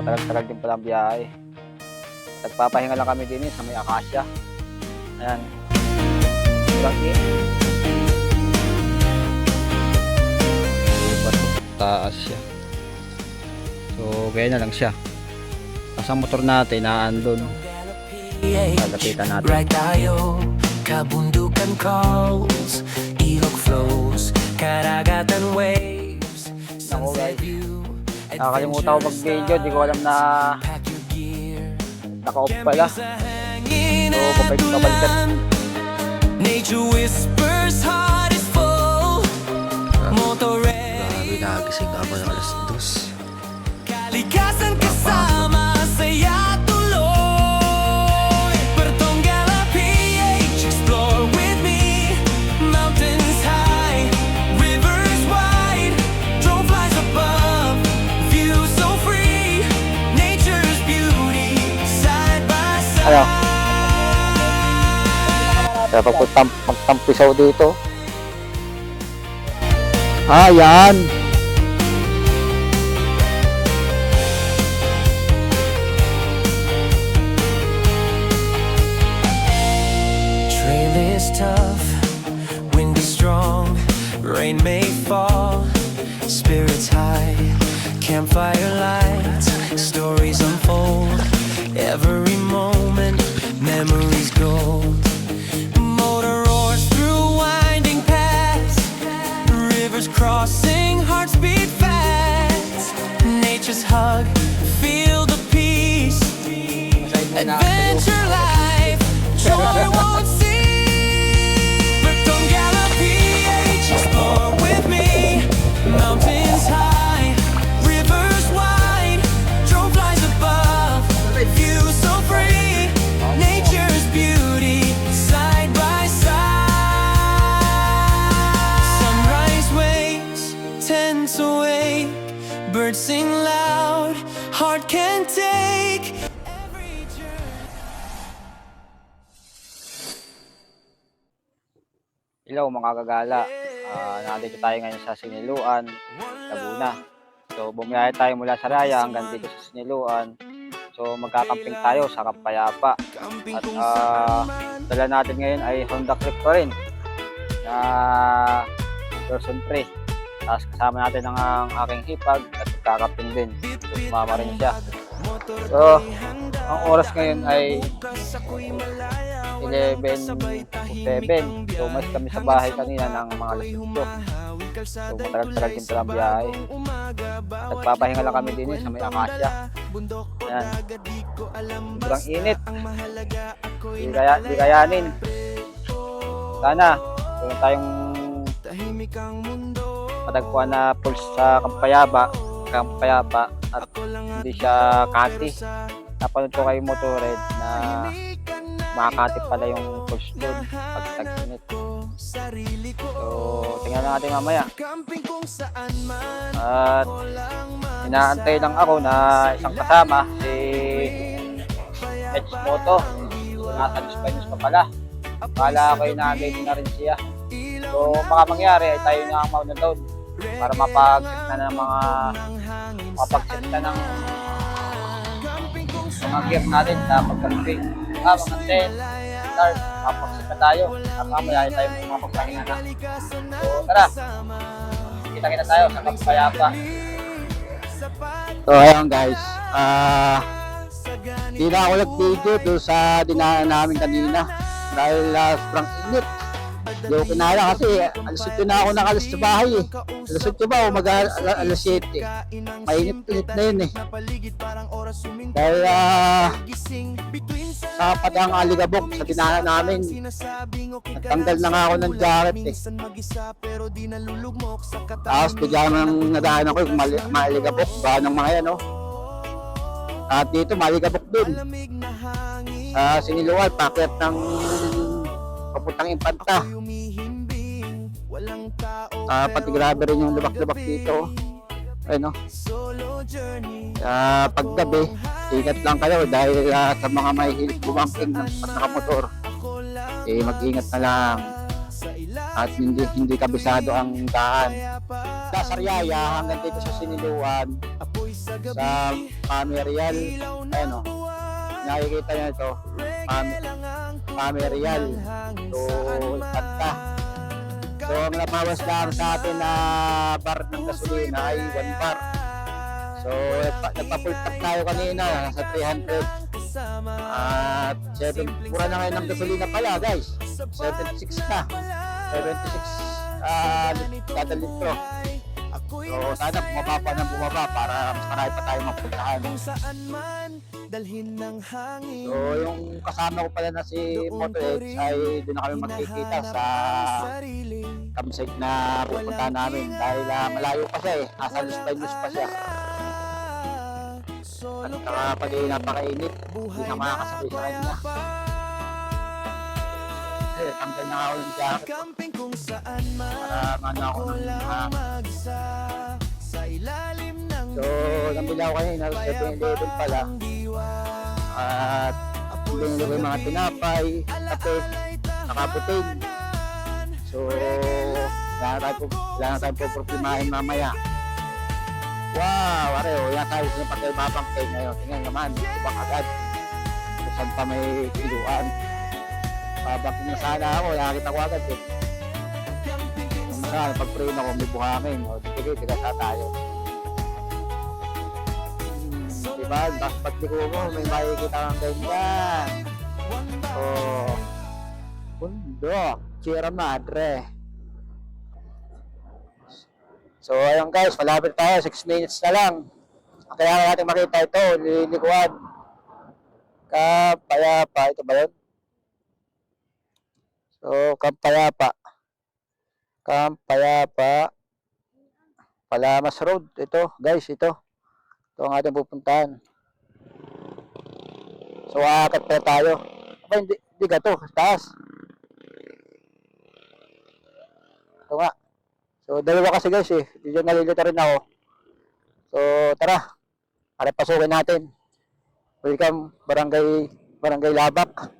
matagal-tagal din palang biyahe. Nagpapahinga lang kami din sa may Acacia. Ayan. Taas siya. So, gaya na lang siya. Tapos ang motor natin naandun. Lalapitan natin. Bright tayo, kabundukan calls, ilog flows, karagatan waves. Ako guys, nakakalimutan ko mag-video. Di ko alam na naka-off pala. So, pabalik-balikan. Nature whispers, heart is full. Motor ready. Grabe, nagising ako ng alas 2. Kalikasan kasama, saya tuloy. Bertonggala PH, explore with me. Mountains high, rivers wide. Drone flies above, view so free. Nature's beauty, side by side. Ano? Kaya magtampisaw dito. Yan. Trail is tough, wind is strong, rain may fall, spirits high, campfire lights, stories unfold, every moment, memories gold. Motor roars through winding paths, rivers crossing, hearts beat fast, nature's hug, feel the peace, adventure life, joy won't cease. Bertonggala PH, explore with me. Mountains high, rivers wide, drone flies above, view so free. Nature's beauty, side by side. Sunrise waves, tents awake, birds sing loud, heart can take. Hello mga kagala. Nandito tayo ngayon sa Siniluan, Laguna. So bumiyahe tayo mula sa Raya hanggang dito sa Siniluan. So magkakamping tayo sa Kapayapa. At dala natin ngayon ay Honda Click pa rin na version 3. Tapos kasama natin ang aking hipag at magkakamping din. So sumama rin siya. So ang oras ngayon ay 11:07. So mas kami sa bahay kanina ng mga alas 8. So matagal-tagal din palang biyahe. Nagpapahinga lang kami din sa may Acacia. Ayan. Sobrang init. Di kayanin. Sana kung tayong matagpuan na pulse sa Kapayapa at hindi siya kati. Napanood ko kay Motorhead na makakatip pala yung pulse doon pag tag-init. So tingnan natin mamaya. At inaantay lang ako na isang kasama, si Edge Moto. Nasa Spanish pa pala. Kala ko inaantay na rin siya. So baka mangyari ay tayo na ang mauna doon para mapag-set na ng mga gear natin sa pag-camping. Mga tent, start, mapag-set na tayo. At mamaya ay tayo mapagpahinga na. So tara, kita-kita tayo sa Kapayapa. So ayun guys, di na ako nag-video doon sa dinaanan namin kanina dahil sobrang init. Hindi ko kinaya kasi alas 7 na ako nakalas sa bahay eh. Alas 8 ba o alas 7? Mainit-init na yun eh. Dahil sa padang aligabok sa dinaanan namin, nagtanggal na nga ako ng jacket eh. Tapos bigla nang nadaan ako yung maaligabok ba ng mga yan oh. At dito maaligabok dun. Siniluan, packet ng papuntang Impanta. Pati grabe rin yung lubak-lubak dito. Ayun no. Paggabi, ingat lang kayo dahil sa mga mahihilig bumangking ng nakamotor. Mag-ingat na lang. At hindi kabisado ang daan. Sa Sariaya hanggang dito sa Siniluan, sa Pamirial. Ayan o, nakikita nyo ito, Pamirial. So, Tanta. So, ang nabawas lang sa atin na bar ng gasolina ay 1 bar. So, nagpa-full tank tayo kanina, nasa 300. At 7, mura na ngayon ng gasolina pala guys. 76 na. 76 kada litro. So, sana bumaba pa ng bumaba para mas marami pa tayo mapuntahan. So, yung kasama ko pala na si Motorex ay doon na kami magkikita sa campsite na pupunta namin dahil malayo pa siya nasa Los Baños pa siya. At saka pag napakainit, hindi na makakasabay sa kanya. Tanggal na ako ng jacket para mano ako ng hangin. So, nabili ako kanina sa 7-Eleven pala. At binili ko yung mga tinapay, kape, nakaputin. So, wala na tayo puproblemahin mamaya. Wow, areo, yan tayo sa pagkaibabang kayo ngayon. Tingnan naman, ibang agad. Kung saan pa may kiluan. Babangkin na sana ako, nakakita ko agad eh. Pag-pray na ko, may buhangin. O, sige, tigasa tayo. Diba, pag di ko mo, may makikita kang ganyan. O, bundok, Sierra Madre. So, ayun guys, malapit tayo, 6 minutes na lang. Kailangan natin makita ito, lilikuan. Kapayapa, ito ba yun? So, Kapayapa. Kampayapa. Palamas Road. Ito, guys, ito. Ito ang ating pupuntahan. So, aakat pa tayo. Aba, hindi ka to. Taas. Ito nga. So, dalawa kasi guys eh. Dito nalilita rin ako. So, tara. Para pasukin natin. Welcome, Barangay Labak.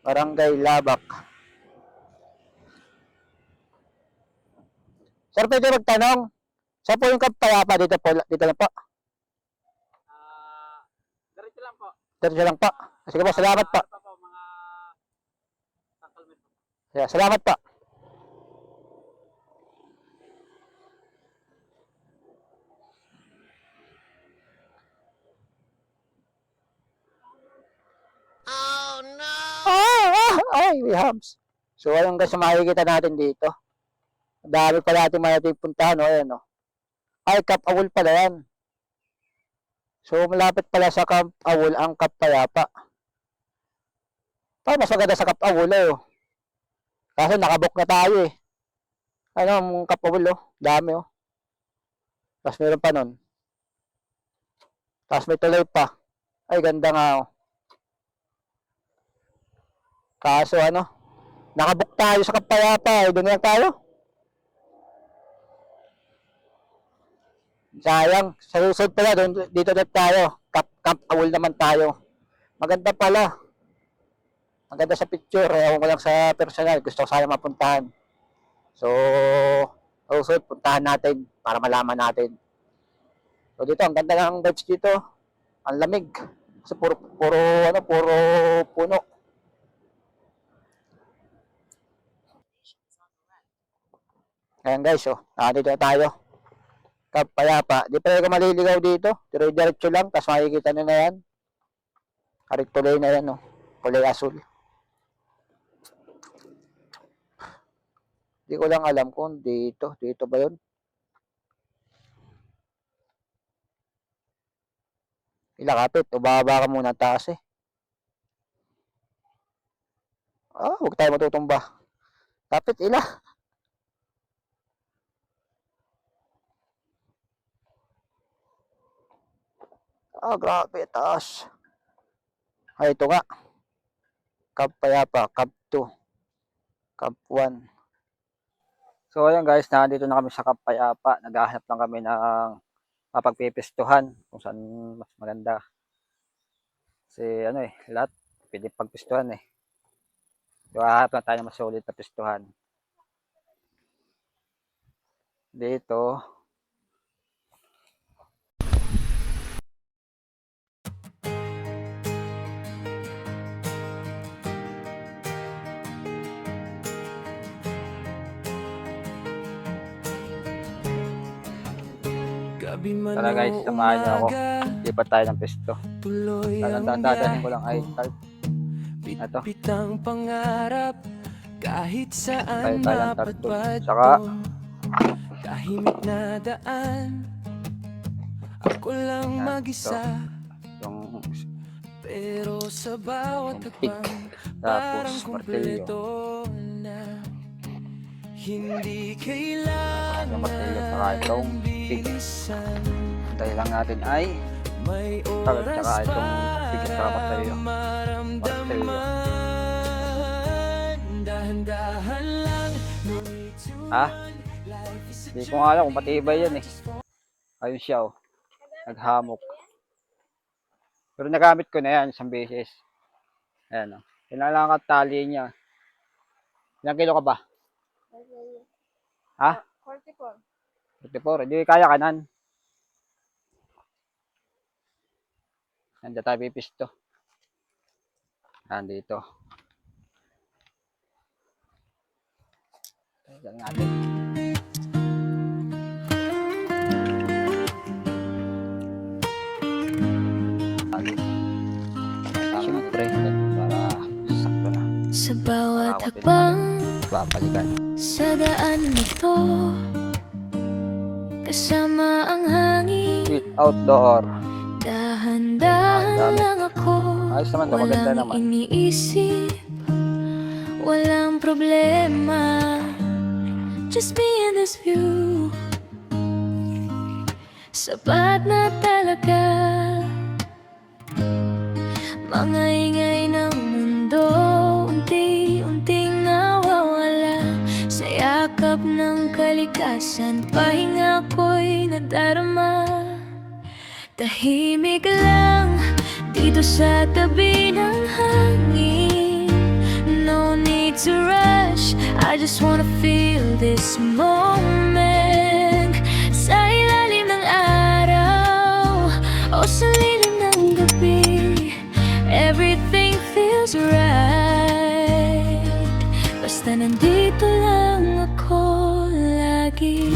Barangay Labak. Sir, pwede magtanong. Saan po yung Kapayapa dito po? Dito lang po? Diretso lang po. Diretso lang po. Sige po, salamat po. Ito po, mga takalmen po. Yeah, salamat po. Oh no! Ay, we hubs. So, ayun guys, makikita natin dito. Dami pala natin mga puntahan, o, ayan, o. Ay, Cap Awol pala yan. So, malapit pala sa Cap Awol ang Kapayapa. Mas maganda sa Cap Awol, o. Kasi nakabook na tayo, eh. Ano, ang Cap Awol, o. Dami, o. Tapos meron pa nun. Tapos may tuloy pa. Ay, ganda nga, o. Kaso, ano, nakabook tayo sa Kapayapa, eh. Doon lang tayo. Sayang, sa susunod pala, dito na tayo. Camp Awol naman tayo. Maganda pala. Maganda sa picture. Ewan ko lang sa personal. Gusto ko sana mapuntahan. So, sa susunod, puntahan natin para malaman natin. So, dito, ang ganda ng vibes dito. Ang lamig. Kasi puro puno. Ayan guys, oh. Dito na tayo. Kapayapa. Di pa kayo maliligaw dito. Diretso lang. Tapos makikita nyo na yan. Karik tuloy na yan. No? Kulay asul. Di ko lang alam kung dito. Dito ba yun? Ilakapit. O bababa ka muna taas eh. Huwag tayo matutumba. Kapit ila. Grabe, taas. Ay, ito nga. Kapayapa, Cap 2, Cap 1. So, ayan guys, nandito na kami sa Kapayapa. Naghahanap lang kami ng mapagpipistuhan kung saan mas maganda. Kasi, ano eh, lahat pwede pagpistuhan eh. So, hahanap lang tayo ng mas solid na pistuhan. Dito, Tara guys, samahan niyo ako. Lipat tayo ng pesto. Dadalhin ko lang ay start. Ito. Pitang pangarap kahit Tayo saan tayo ng tart doon. mapadpad Saka, ko. Tahimik na daan, ako lang Yan, mag-isa. yung Pero sa bawat Yung pick. hakbang, Tapos, parang martilyo. kumpleto na. Hindi Yung martilyo, saka itong kailangan pick. bilisan. Dahil lang natin ay May Saka oras itong pick at saka para martilyo. maramdaman. Dahan-dahan lang, no need to Ha? run. Life is a Hindi ko nga alam kung matibay yan eh. Ayun siya oh. Naghamok. Pero nagamit ko na yan isang beses. Ayan oh. Kailangan ka tali niya. Ilang kilo ka ba? Ha? 44. 54. Hindi kaya kanan. Nandiyan tayo pipisto. Nandito. Tayo natin. Siyempre, para sakto na. Sa bawat Para hakbang babalikan. sa daan ito, kasama ang hangin, Sweet outdoor. dahan-dahan Dami. lang ako. Ayos naman to, maganda Walang naman. iniisip, walang problema, just me and this view. Sapat na talaga. Mga ingay ng mundo, unti-unting nawawala sa yakap ng kalikasan. Pahinga ko'y nadarama. Tahimik lang dito sa tabi ng hangin. No need to rush, I just wanna feel this moment. Sa ilalim ng araw o sa lilim ng gabi, everything feels right. Basta nandito lang ako lagi.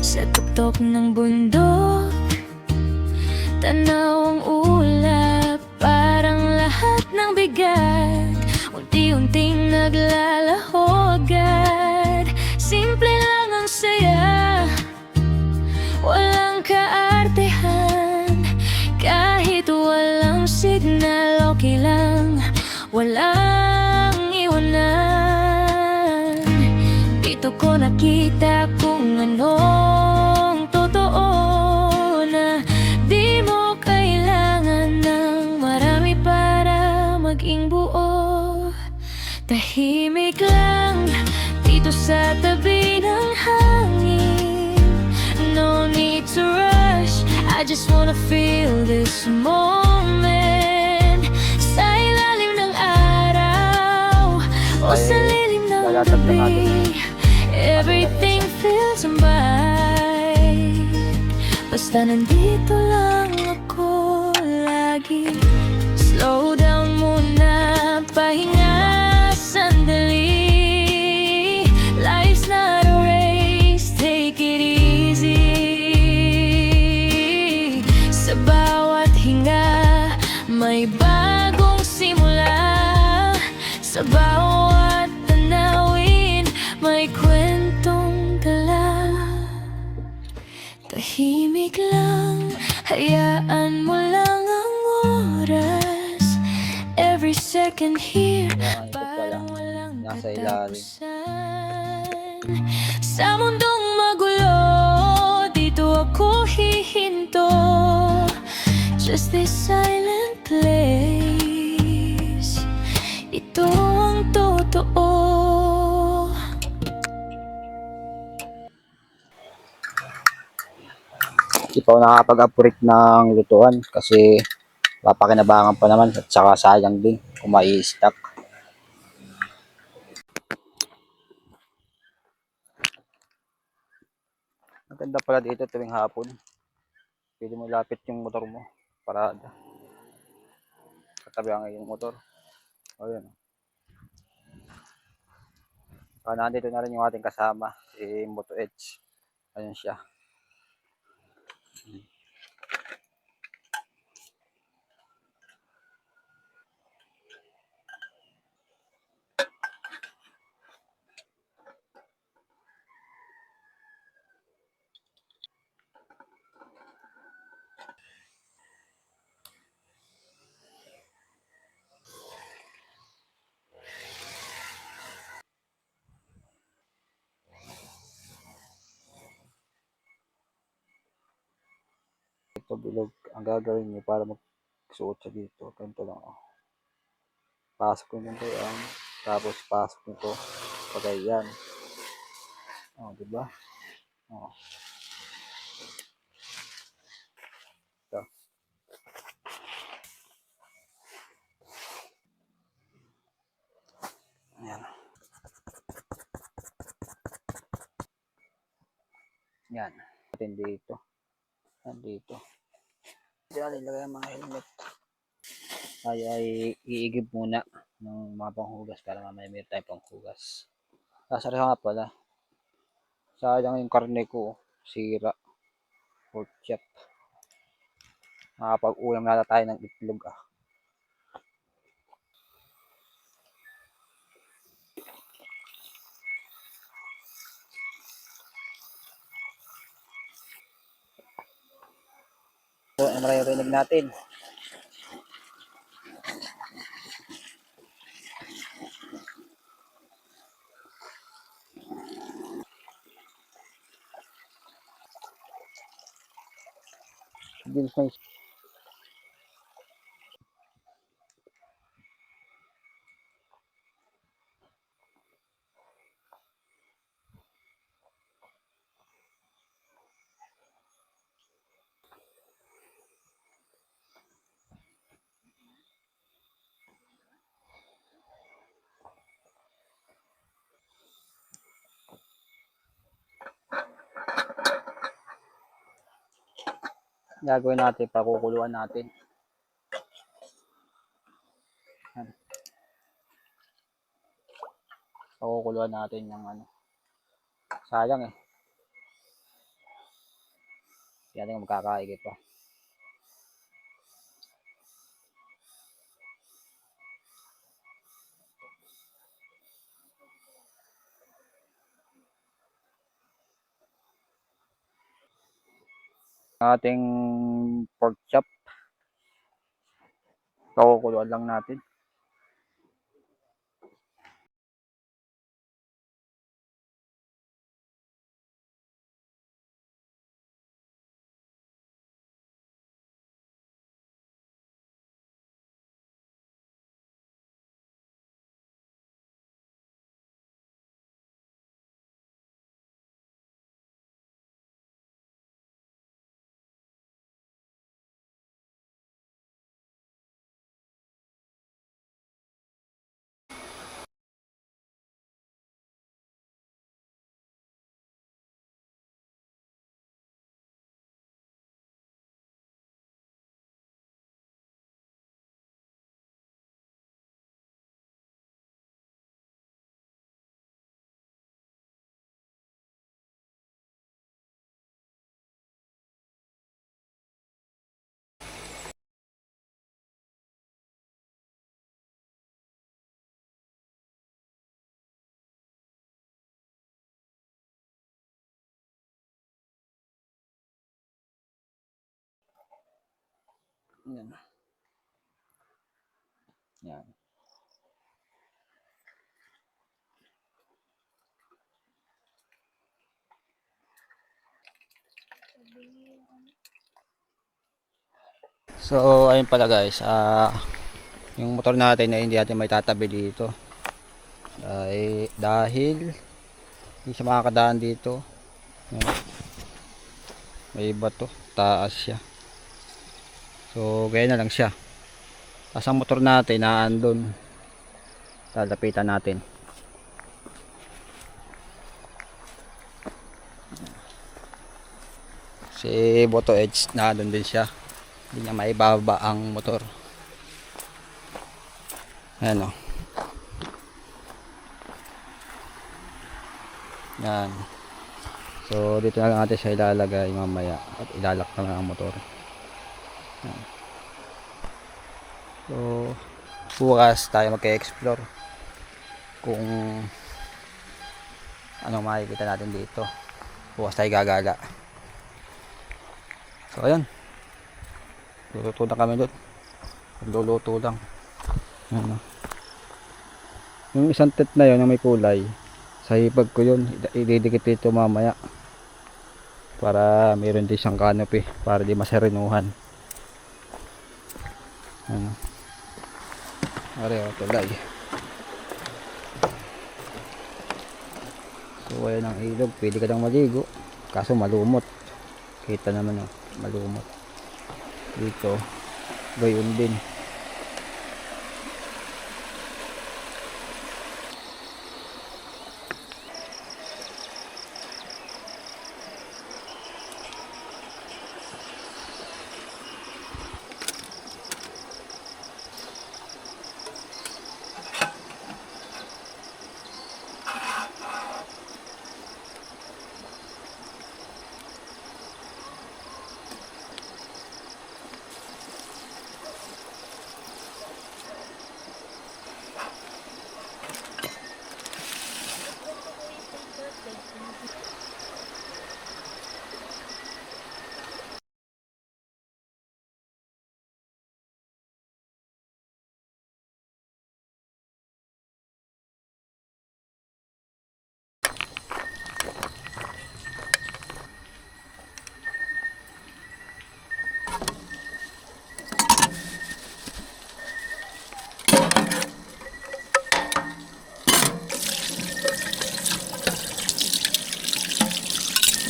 Sa tuktok ng bundok, tanaw ang ulap, parang lahat ng bigat unti-unting naglalaho agad. Simple lang ang saya, walang kaartehan. Kahit walang signal, okay lang, walang iwanan. Dito ko nakita kung anong totoo, na di mo kailangan ng marami para maging buo. Tahimik lang dito sa tabi ng hangin. No need to rush, I just wanna feel this moment. Sa ilalim ng araw o sa lilim ng Lalatag na natin. gabi, everything feels right. Basta nandito lang ako lagi. Slow down muna, pahinga sandali. Life's not a race, take it easy. Sa bawat hinga, may bagong simula. Sa bawat tanawin, may kwentong dala. Tahimik lang, hayaan mo lang ang oras. Every second here, Yan, ito pala. parang walang Nasa ilalim. katapusan. Sa mundong magulo, dito ako hihinto. Just this silent place, ito ang totoo. Hindi pa ako nakapag-operate ng lutuan kasi papakinabangan pa naman at saka sayang din kung mai-stock. Maganda pala dito tuwing hapon. Pwede mo lapit yung motor mo. Parada. tabi ang iyong motor. O yun. Nandito na rin yung ating kasama, si Moto Edge. Ayun siya. Ito bilog. Ang gagawin niyo para magsuot siya dito. Ganito lang. Oh. Pasok nyo nito yan. Tapos pasok nyo ito. Pagay yan. O, diba? O. Ito. Ayan. Yan. Atin dito. Nandito. Diyan nilagay ang mga helmet. Tayo ay iigib muna ng mga panghugas para mamaya meron tayo panghugas. Sasara nga pala. Sayang yung karne ko. Sira. Pork chop. Makapag-ulam nata tayo ng itlog ah. So, ang maririnig natin. Bilis na gagawin natin, pakukuluan natin. Yan. Pakukuluan natin yung ano. Sayang eh. Yan yung magkakaigit pa. Ating pork chop. Pakukuluan lang natin. Yan. Yan. So, ayun pala guys, yung motor natin na hindi natin may tatabi dito. Dahil hindi siya makakadaan dito. Yan. May bato, taas siya. So, gaya na lang siya. Tapos ang motor natin naandun. Lalapitan natin. Si Moto Edge naandun din siya. Hindi niya maibaba ang motor. Ayan o. Yan. So dito na lang natin siya ilalagay mamaya at ilalak na lang ang motor. Yan. So bukas tayo magka-explore kung anong makikita natin dito. Bukas tayo gagala. So ayan. Luluto na kami doon. Luluto lang. Ano. Yung isang tent na yun, yung may kulay, sa hipag ko yun, ididikit dito mamaya. Para meron din siyang canopy, para di masarinuhan. Ano. Are, tulay. So ayan ang ilog, pwede ka lang maligo. Kaso malumot. Kita naman oh, malumot. Dito, gayon din.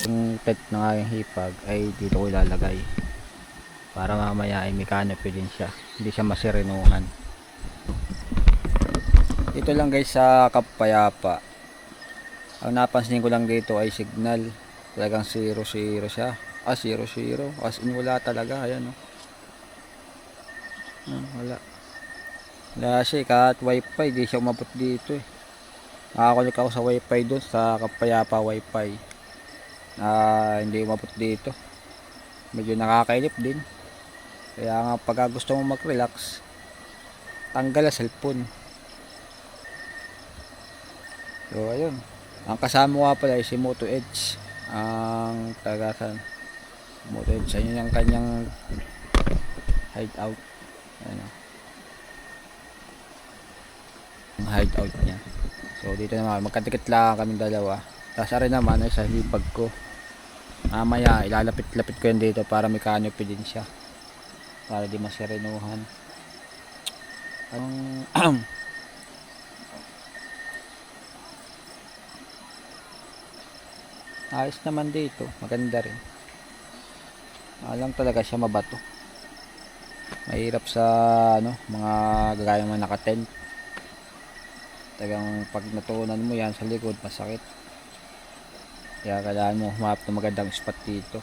Yung tent ng aking hipag ay dito ko ilalagay para mamaya ay may canopy din siya, hindi siya masirinuhan. Dito lang guys sa Kapayapa, ang napansin ko lang dito ay signal, talagang 0-0 siya, 0-0 as in wala talaga. Ayan oh. Wala siya kahit wifi, di siya umabot dito eh. Nakakulik ako sa wifi doon sa Kapayapa wifi. Hindi umabot dito, medyo nakakailip din. Kaya nga pag gusto mo mag-relax, tanggal ang cellphone. So ayun, ang kasama ko pala ay si Moto Edge, ang tagasan Moto Edge. Ayun yung kanyang hideout. Ayun, ang hideout niya. So dito naman magkadikit lang kami dalawa, tapos rin naman ay sa hipag ko. Mamaya ilalapit-lapit ko yun dito para may canopy din siya, para di masirinuhan. Ayos naman dito, maganda rin. Alam talaga siya mabato, mahirap sa ano, mga gagaya mga naka-tent. Tagang pag natunan mo yan sa likod, masakit. Kaya kailangan mo humanap ng magandang spot dito.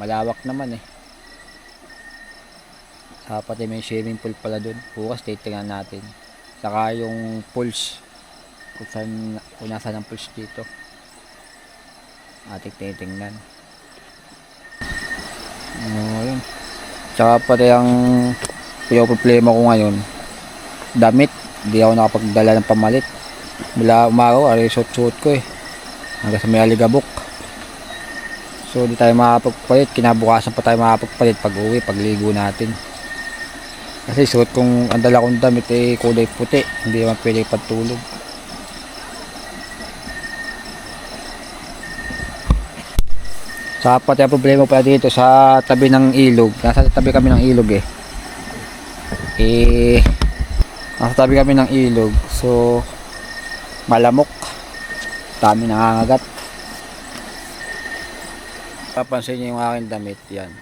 Malawak naman eh. Dapat may swimming pool pala dun. Bukas titingnan natin. Saka yung pools, kung nasaan ang pools dito, ating titingnan. Yun. Tsaka pati ang problema ko ngayon, damit. Hindi ako nakapagdala ng pamalit. Mula umaraw, suot ko eh, hanggang sa may aligabok. So di tayo makapagpalit, kinabukasan pa tayo makapagpalit pag uwi, pagligo natin. Kasi suot kong, ang dala kong damit eh kulay puti, hindi naman pwede pagtulog. Sa pati ang problema pala dito sa tabi ng ilog, nasa tabi kami ng ilog nasa tabi kami ng ilog, so malamok, dami nangangagat. Papansin niyo yung aking damit, yan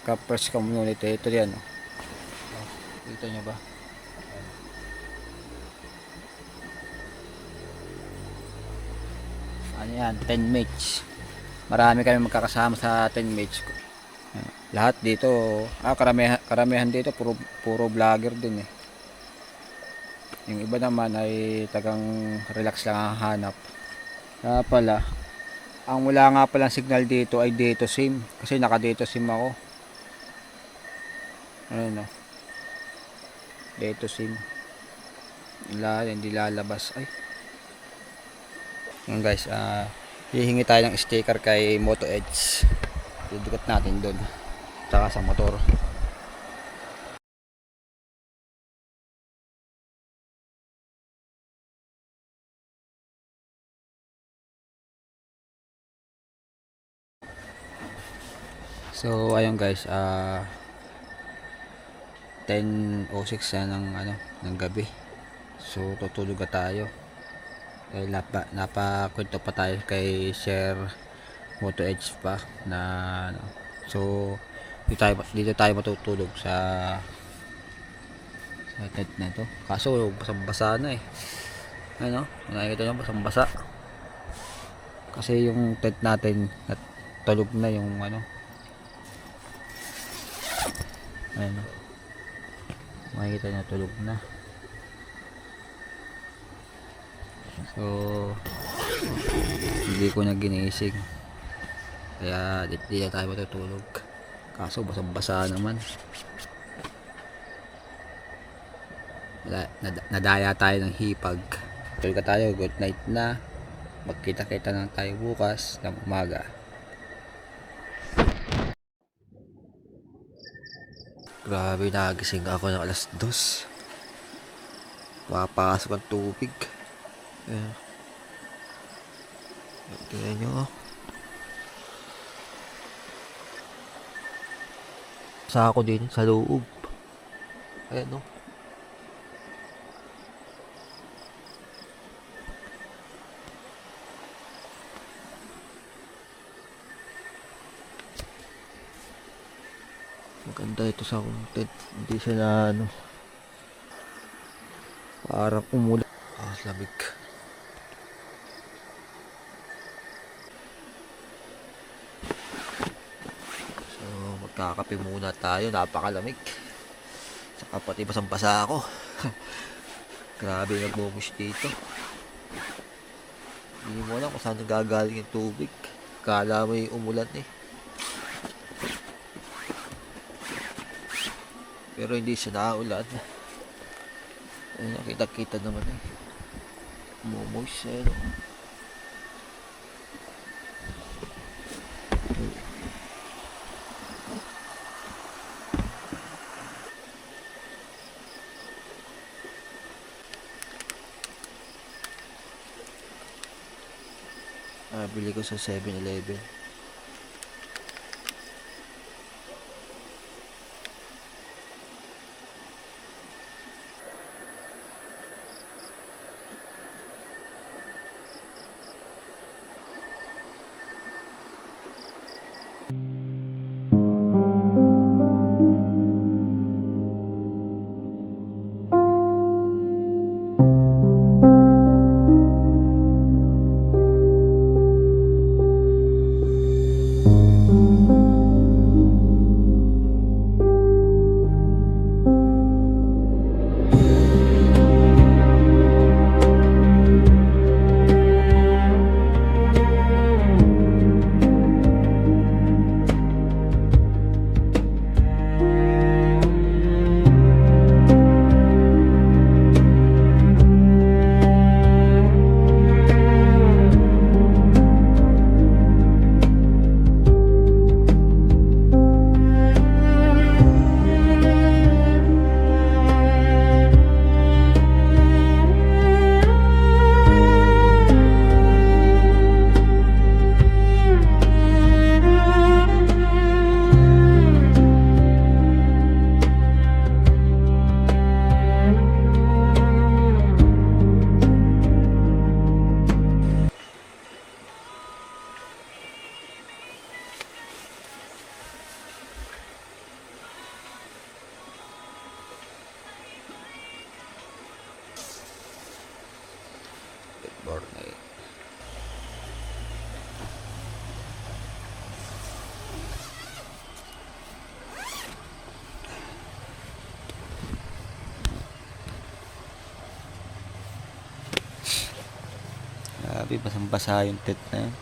Kapres Community, ito yan oh. Kita nyo ba? Ano yan, 10 mates. Marami kami magkakasama sa 10 mates ko. Lahat dito, karamihan dito puro vlogger din eh. Yung iba naman ay tagang relax lang ang hanap. Kaya pala, ang wala nga palang signal dito ay dito SIM. Kasi naka dito SIM ako. Ano, dito SIM. Hindi lalabas. Ay. Yan guys, hihingi tayo ng sticker kay Moto Edge. Dudukot natin doon. Tsaka sa motor. So ayun guys, 10:06 na ng gabi. So tutulog na tayo. Kaya napakwento pa tayo kay Sir Moto Edge pa na so dito tayo matutulog sa tent na to. Kaso basang-basa na eh. Ano? Nakikita nyo basang-basa. Kasi yung tent natin tulog na yung ayun, makikita nyo tulog na. So hindi ko na ginising, kaya di na tayo matutulog. Kaso basang-basa naman. Nadaya tayo ng hipag. Tulog tayo, good night na. Magkita-kita na tayo bukas ng umaga. Grabe, nagising ako ng alas 2. Papasok ang tubig. Ayan. Tingnan nyo. Sa ako din, sa loob. Ayan o. Maganda ito sa content. Hindi siya na parang umulan. Lamig. So magkakape muna tayo. Napakalamig. Saka pati basang-basa ako. Grabe nagmumus dito. Hindi mo alam kung saan gagaling yung tubig. Kala mo yung umulan eh. Pero hindi siya naulan. Ay, nakita-kita naman eh. Momos eh. Bili ko sa 7-Eleven. basang-basa yung tent na yun.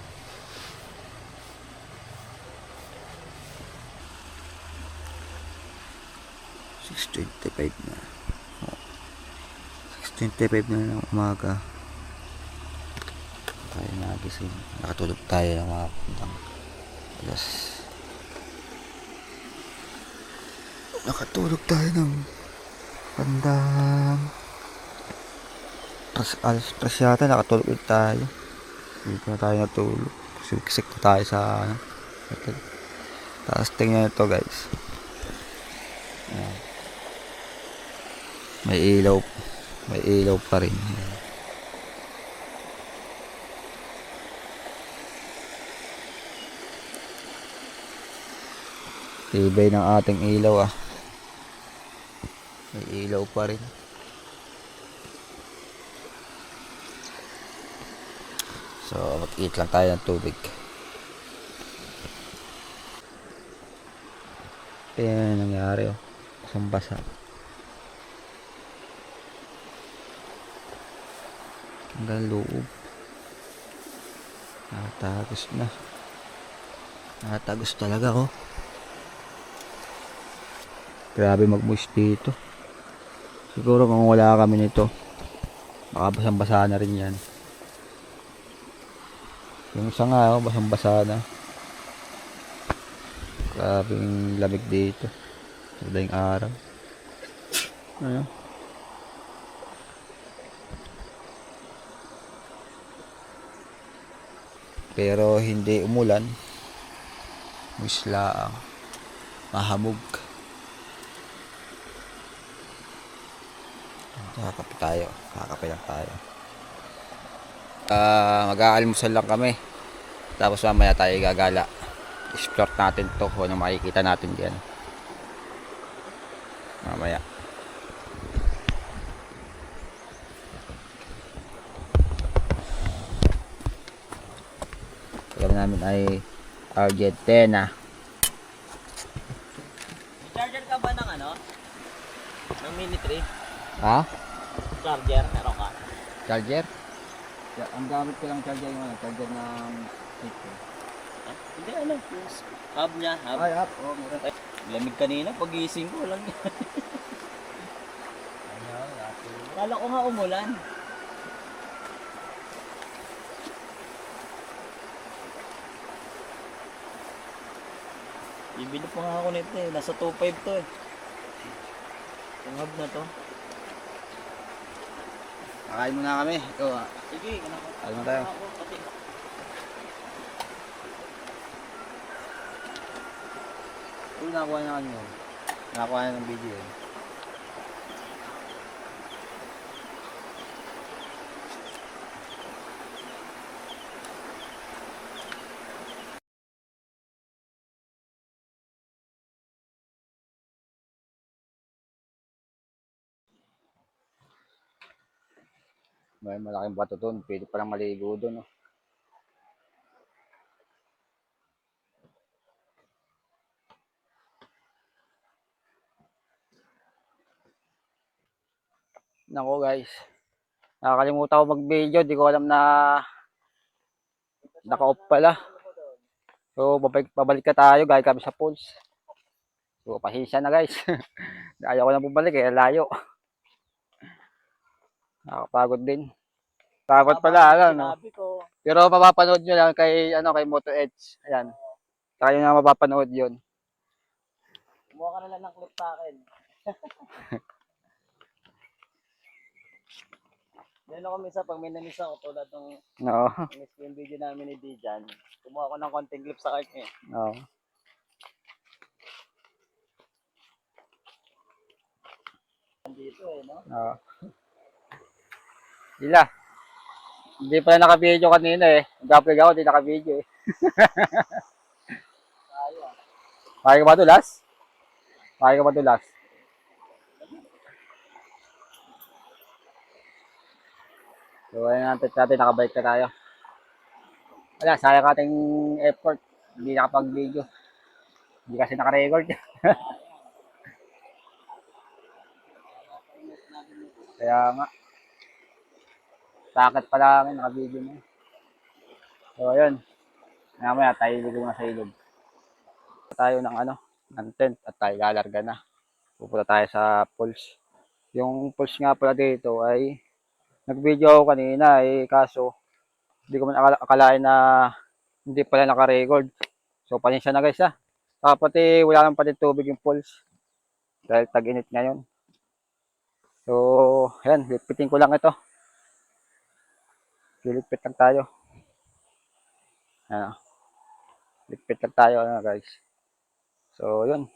$6:25 na. 6:25 na ng umaga. Tayo nagising. Nakatulog tayo ng mga pundang alas. Nakatulog tayo ng pandang alas 3 yata. Nakatulog ulit tayo. Hindi pa na tayo natulog. Siksik na tayo sa ano. Tapos tingnan ito guys. Ayan. May ilaw pa rin. Tibay ng ating ilaw ah. May ilaw pa rin. So, mag-eat lang tayo ng tubig. Ayan yung nangyari oh. Basang-basa. Hanggang loob. Nakatagos na. Nakatagos talaga oh. Grabe mag-moist dito. Siguro kung wala kami nito, baka basang-basa na rin yan. Yung isa nga oh, basang-basa na. Grabing lamig dito. Madaling araw. Ano? Pero hindi umulan. Wisla ang mahamog. Kakape tayo. Kakape lang tayo. Mag-aalmusal lang kami. Tapos mamaya tayo gagala. Explore natin to kung ano makikita natin diyan. Mamaya. Kaya namin ay Argentina. Charger ka ba ng ano? Ng Mini 3? Ha? Charger, meron ka? Charger? Ang gamit ko lang charger yung charger ng Seiko. Hindi ano, yung hub niya, hub. Ay, up. Oh, meron. Lamig kanina, pagising ko lang yan. Kala ko nga umulan. Bibili pa nga ako nito eh, nasa 2.5 to eh. Yung hub na to. Kakain muna kami. Ito ah. Sige, Kain mo tayo. ako pati. Uy, nakakuha na kami yun. Nakakuha na ng video yun. May malaking bato doon. Pwede palang maligo doon. Oh. Nako guys. Nakakalimutan ko mag-video. Di ko alam na naka-off pala. So, babalik ka tayo. Gaya kami sa pools. So, pahisya na guys. Ayaw ko na bumalik eh. Layo. Nakakapagod din. Pagod pala, ano, no? Sinabi ko, Pero mapapanood nyo lang kay, ano, kay Moto Edge. Ayan. Saka nyo na mapapanood yun. kumuha ka na lang ng clip sa akin. Yan ako minsan pag may namiss ako tulad nung Oo. miss ko yung video namin ni Dijan. Kumuha ko ng konting clip sa kanya eh. Oo. Dito eh, no? Oo. Sila. Hindi pa na naka-video kanina eh. Nag-upload ako, hindi naka-video eh. Sayang. Kaya ka ba ito last? Kaya ka ba ito last? So, ayun natin, nakabike na tayo. Wala, sayang ating effort. Hindi nakapag-video. Hindi kasi naka-record. Kaya nga. Sakit pala kami, naka-video na. So ayun, mamaya tayo ligo na sa ilog. Tayo ng ng tent at tayo lalarga na. Pupunta tayo sa pools. Yung pools nga pala dito ay nag-video ako kanina kaso hindi ko man akalain na hindi pala naka-record. So pasensya na guys pati wala lang pa din tubig yung pools dahil tag-init ngayon. So ayan, lipitin ko lang ito. Liligpit lang tayo. Ayan, ligpit lang tayo guys. So yun.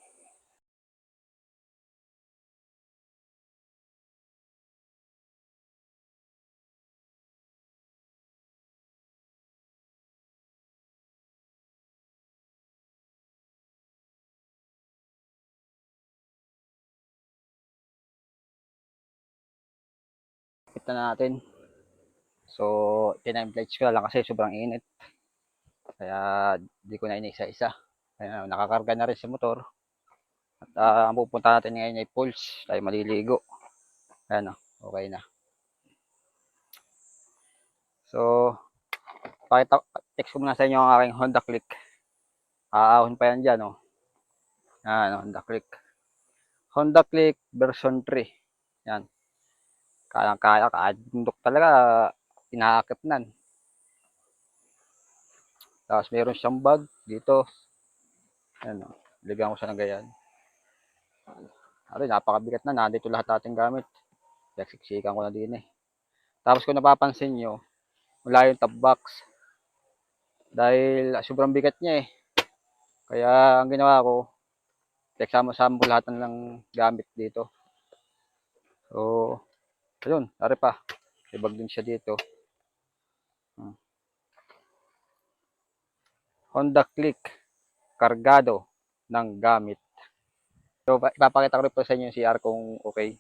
Kita natin. So, tinemplatch ko na lang kasi sobrang init. Kaya, di ko na inisa-isa. Kaya, nakakarga na rin sa motor. At ang pupunta natin ngayon ay pools. Tayo maliligo. Ayan okay na. So, text ko muna sa inyo ang aking Honda Click. Aahon pa yan dyan, Honda Click. Honda Click version 3. Yan. Kaya, bundok talaga, inaakit nan. Tapos meron siyang bag dito. Ayan ligyan ko siya ng ganyan. Napakabigat na, nandito lahat ating gamit. Siksikan ko na din Tapos kung napapansin nyo, wala yung top box. Dahil sobrang bigat niya Kaya ang ginawa ko, sama-sama ko lahat ng gamit dito. So, ayun, pa. May bag din siya dito. Honda Click, kargado ng gamit. So, ipapakita ko rin po sa inyo yung CR kung okay.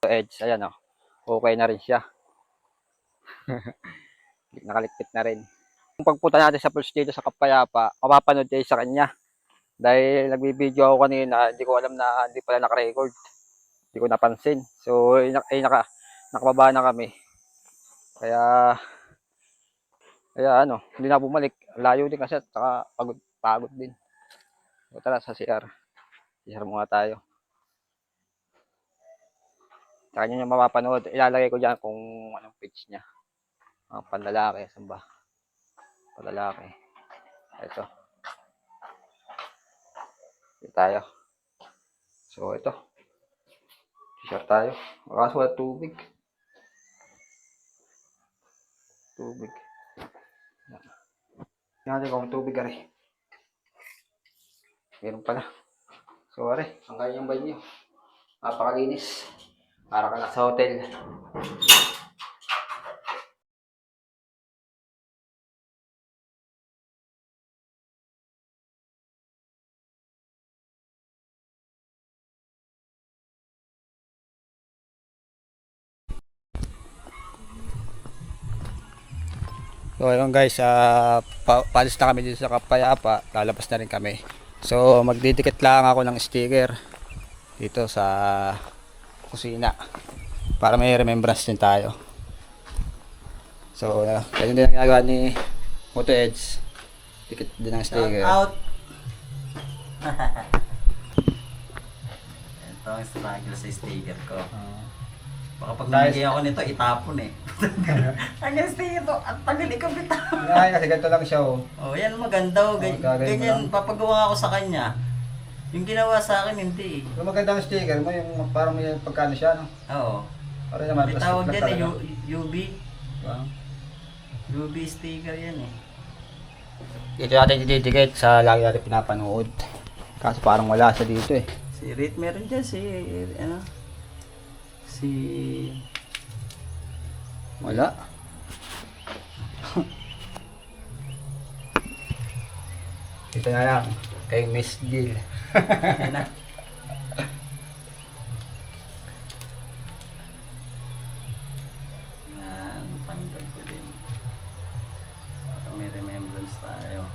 So, edge, ayan okay na rin siya. Nakalikpit na rin. Kung pagpunta natin sa pools dito sa Kapayapa, mapapanood kayo sa kanya. Dahil nagbibideo ako kanina, hindi ko alam na hindi pala naka-record. Hindi ko napansin. So, nakababa na kami. Kaya hindi na bumalik. Layo din kasi at saka pagod din. So, tara sa CR. CR muna tayo. Saka nyo yung mapapanood. Ilalagay ko dyan kung anong page niya. Panlalaki. Saan ba? Panlalaki. Ito. Ito tayo. So, ito. T-shirt tayo. Kaso wala tubig. Tubig. Tingnan natin kung tubig ari. Meron pala. So, ari. Ang kanyang banyo. Napakalinis. Para ka na sa hotel. So ayun guys, paalis na kami dito sa Kapayapa, lalabas na rin kami. So magdidikit lang ako ng sticker dito sa kusina para may remembrance din tayo. So ganyan din ang ginagawa ni Moto Edge, dikit din ng sticker. Out! Ito ang struggle sa sticker ko. Baka pag nalagay ako nito, itapon Ang sticker to, at tagal ikaw bitaw. Kasi ganito lang siya Yan maganda ganyan papagawa ako sa kanya. Yung ginawa sa akin hindi Yung magandang sticker mo, yung parang may pagkano siya, no? Oo. Para naman May tawag plastic yan talaga. UV sticker yan Dito natin didikit sa lagi natin pinapanood. Kaso parang wala sa dito Si Rit meron dyan Wala. Dito na lang. Kay Miss Jill. Yan na. Yan, tanggal ko din. Para may remembrance tayo.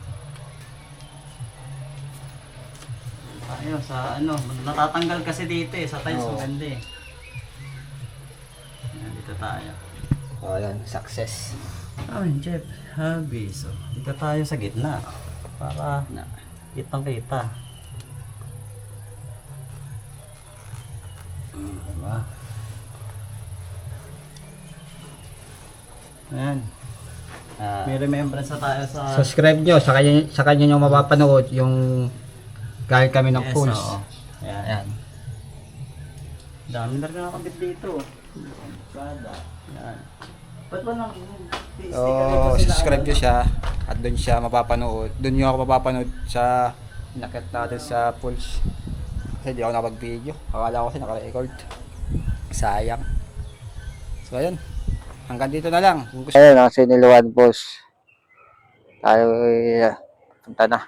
Tayo sa natatanggal kasi dito sa tiles maganda Yan, dito tayo. So, ayan, success. Jeff, habi. So, dito tayo sa gitna. Para kitang-kita. Diba? Ayan. May remembrance na tayo sa... Subscribe nyo, sa kanya nyo mapapanood yung galing kami ng pools. oo. Ayan. Ayan. Dami na rin nakakabit dito. Sada. Ayan. Ba't ba nang... So, subscribe nyo siya at doon siya mapapanood. Doon nyo ako mapapanood sa nakit natin sa pools. Kasi di ako nakapag-video. Akala ko kasi naka-record. Sayang. So, ayun. Hanggang dito na lang. Kung gusto Ayun ang siniluan, boss. Tayo punta na.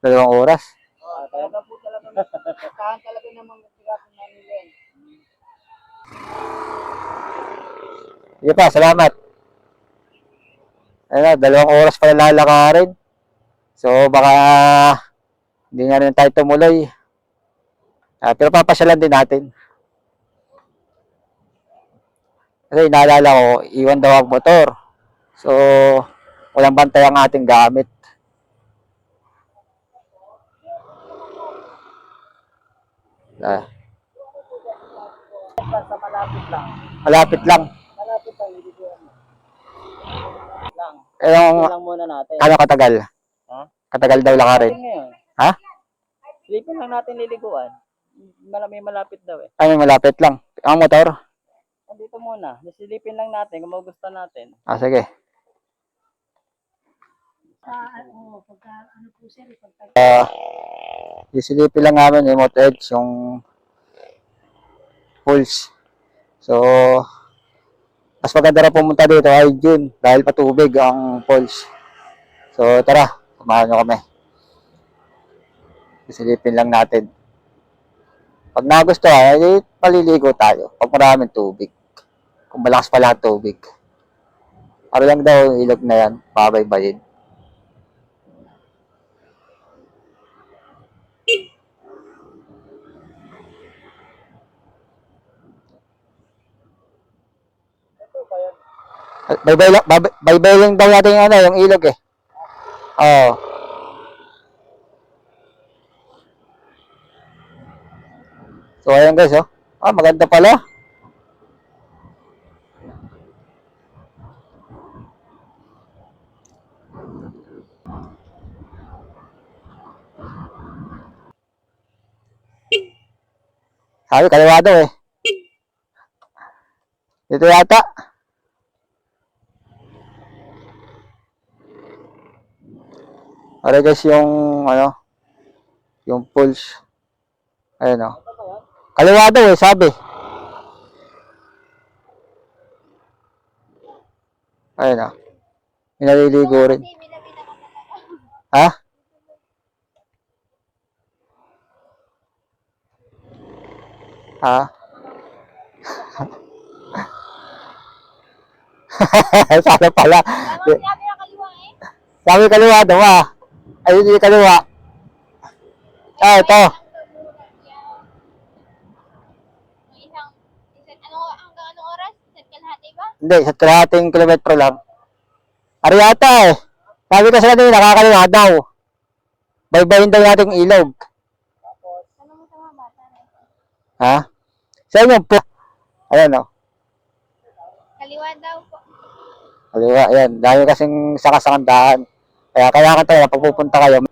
Dalawang oras? Sige pa, salamat. Ayun na, 2 oras pala lalakarin. So, baka hindi na rin tayo tumuloy. Pero papasyalan din natin. Kasi naalala ko, iwan daw ang motor. So, walang bantay ang ating gamit. Ah. Malapit lang. Eh, yung, lang muna natin. ano katagal? Ha? Katagal daw lakarin. Ngayon, Ha? sleeping lang natin liliguan. May malapit daw eh. Ay, malapit lang. Ang motor? Andito muna. Silipin lang natin kung magustuhan natin. Sige. Isilipin lang namin yung remote edge, yung pulse. So, mas maganda na pumunta dito ay June dahil patubig ang pulse. So, tara, samahan nyo kami. Isilipin lang natin. Pag nagustuhan, ay paliligo tayo. Pag maraming tubig. Kung malakas pala ang tubig. Para lang daw yung ilog na yan, pabaybayin. Baybay lang daw natin yung, yung ilog eh. Oo. So, ayan guys, oh. Maganda pala. Sabi, kaliwa daw eh. Dito yata. Alright guys, yung, yung pulse. Ayan o. Kaliwa daw eh, sabi. Ayan o. Minaliligo rin. Ha? Ha? Sana pala. Sabi kaliwa daw ah. Ay, hindi kaliwa. Ito. Hanggang anong oras? Isa't kalahati ba? Hindi, sa 3 kilometro lang. Ariata eh. Sabi kasi natin, nakakaliwa daw. Baybayin daw natin yung ilog. Ano mo sa mga bata na ito? Ha? Sa inyo po. Ayan o. Kaliwa daw po. Kaliwa, ayan. Dahil kasing sakasakandaan. Kaya kailangan tayo, pag pupunta kayo.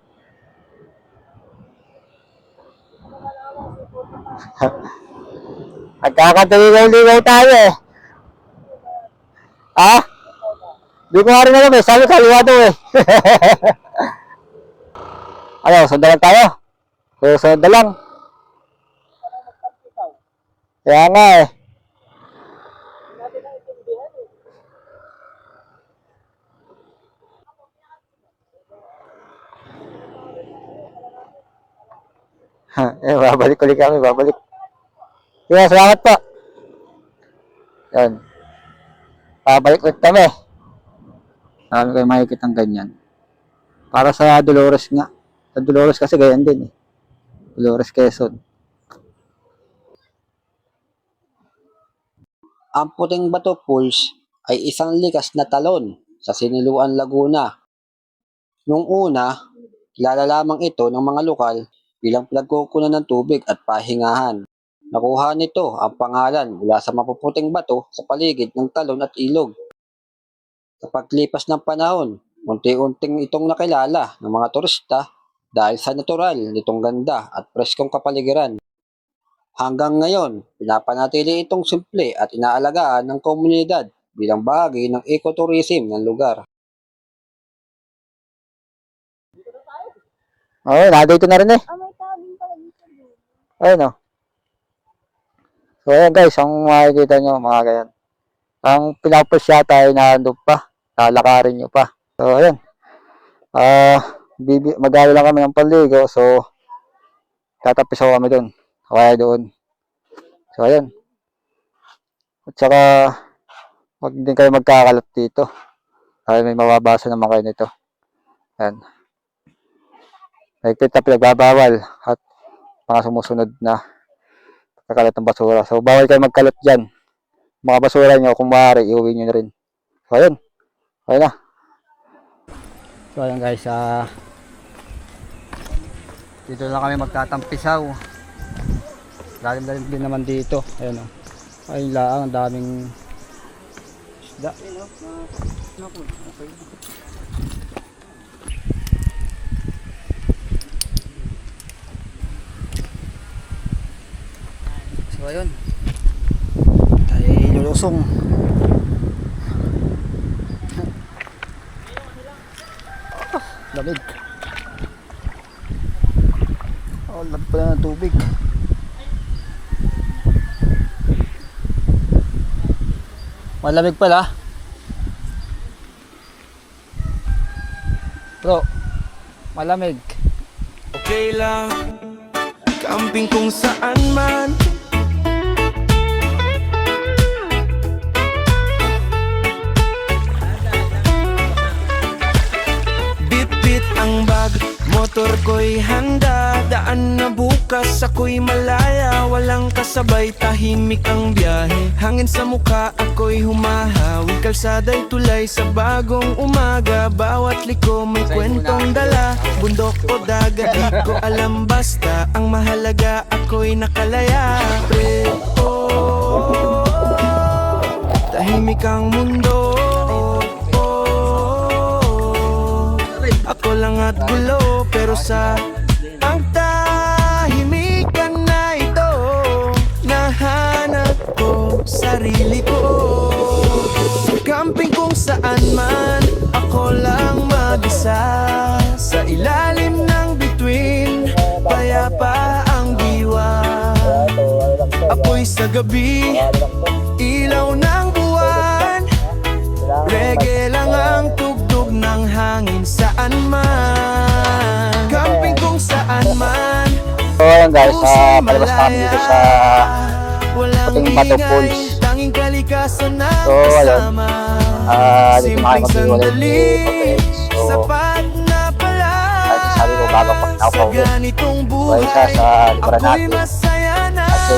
Nagkakataligaw-ligaw tayo eh. Ha? Di ko nga rin alam eh. Sabi kaliwa daw eh. Ano, sundan lang tayo. Sundan lang. Kaya nga eh. Babalik ulit kami, babalik. Kaya, salamat po. Yan. Babalik ulit kami. Sabi kayo makikita ng ganyan. Para sa Dolores nga. Sa Dolores kasi ganyan din eh. Dolores, Quezon. Ang Puting Bato Falls ay isang likas na talon sa Siniluan, Laguna. Nung una, kilala lamang ito ng mga lokal bilang pinagkukunan ng tubig at pahingahan. Nakuha nito ang pangalan mula sa mapuputing bato sa paligid ng talon at ilog. Sa paglipas ng panahon, unti-unting itong nakilala ng mga turista dahil sa natural nitong ganda at preskong kapaligiran. Hanggang ngayon, pinapanatili itong simple at inaalagaan ng komunidad bilang bahagi ng ecotourism ng lugar. Oo, nandito na rin eh. Ah, may tao din pala dito. Ayun o. So ayan guys, ang makikita nyo mga ganyan. Ang pinapos yata ay nandun pa. Lalakarin nyo pa. So ayan. Magalo lang kami ng panligo. So tatapisaw kami dun. Kaya doon. So ayan. At saka huwag din kayo magkakalat dito. Kaya may mababasa naman kayo nito. Ayan. Mahigpit na pinagbabawal at mga sumusunod na kakalat ng basura. So, bawal kayo magkalat dyan. Mga basura nyo, kung maaari, iuwi nyo na rin. So, ayun. Okay na. So, ayun guys. Dito lang kami magtatampisaw. Lalim-lalim din naman dito. Ayun o. Ayun lang, ang daming isda. So ayun, tayo lulusong. Lamig. Lamig pala ng tubig. Malamig pala. Bro, malamig. Okay lang, camping kung saan man. Bit-bit ang bag, motor ko'y handa. Daan na bukas, ako'y malaya. Walang kasabay, tahimik ang biyahe. Hangin sa mukha, ako'y humahawi. Kalsada'y tulay sa bagong umaga. Bawat liko may kwentong dala. Bundok o dagat, di ko alam basta. Ang mahalaga, ako'y nakalaya. Pre, tahimik ang mundo. Ako lang at gulo, pero sa ang tahimikan na ito, nahanap ko sarili ko. Camping kung saan man, ako lang mag-isa. Sa ilalim ng bituin, payapa ang diwa. Apoy sa gabi, ilaw ng buwan. Reggae lang ang tugtog ng hangin saan man. Camping kung saan man. So ayun guys, palabas na kami dito sa Puting Bato Falls. Tanging kalikasan na So ayun, kasama. dito na kayo mag-iwalay ni Papeles. So, Sapat na pala. kahit sabi ko bago pa Sa nakapauwi. ganitong So buhay, isa sa likuran ako'y natin. masaya na. Kasi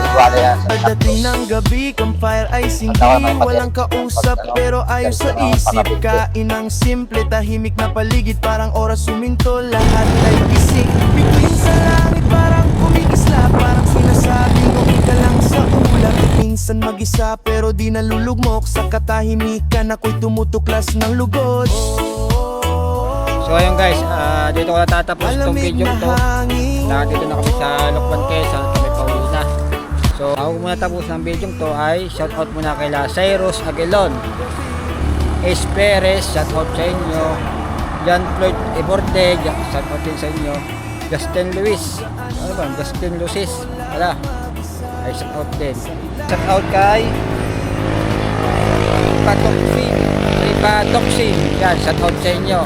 iwala yan sa Pagdating ng gabi, campfire ay singgi. Ang tawag ng Walang kausap pero ayos sa isip. Kain ng simple, tahimik na paligid. Parang oras suminto, lahat ay gising. Bituin sa langit, parang kumikisla. Parang sinasabing ka lang sa ulan. Minsan mag-isa pero di nalulugmok. Sa katahimikan ako'y tumutuklas ng lugod. So ayun guys, dito ko natatapos itong video to. Dito na kami sa Lokban, Quezon. Kami pauwi na. So ako muna tapos ng video to ay shoutout muna kay Cyrus Aguilon, Ace Perez, shoutout sa inyo. John Floyd Ibordeg, shoutout din sa inyo. Justin Luis, ano ba? Justin Lucis, wala. Ay shoutout din. Shoutout kay Patoxin, yan, shoutout sa inyo.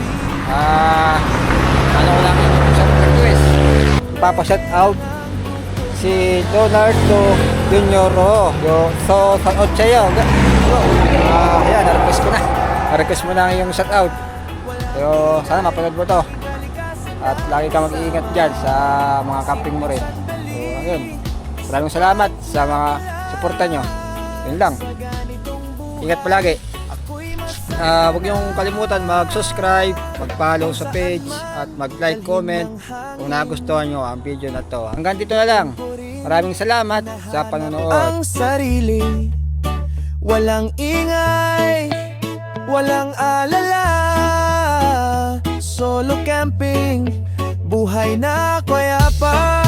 Ano ko lang yung shoutout request. Papa-shoutout si Leonardo Junior. So shoutout sa iyo. Ayan, na-request ko na. Na-request mo na yung shoutout. Pero sana mapanood mo to. At lagi ka mag-iingat dyan sa mga camping mo rin. So, ayun. Maraming salamat sa mga suporta nyo. Yun lang. Ingat palagi. Huwag niyong kalimutan mag-subscribe, mag-follow sa page, at mag-like, comment kung nagustuhan nyo ang video na to. Hanggang dito na lang. Maraming salamat sa panonood. Ang sarili, walang ingay, walang alala. Solo camping, buhay na kwaya pa.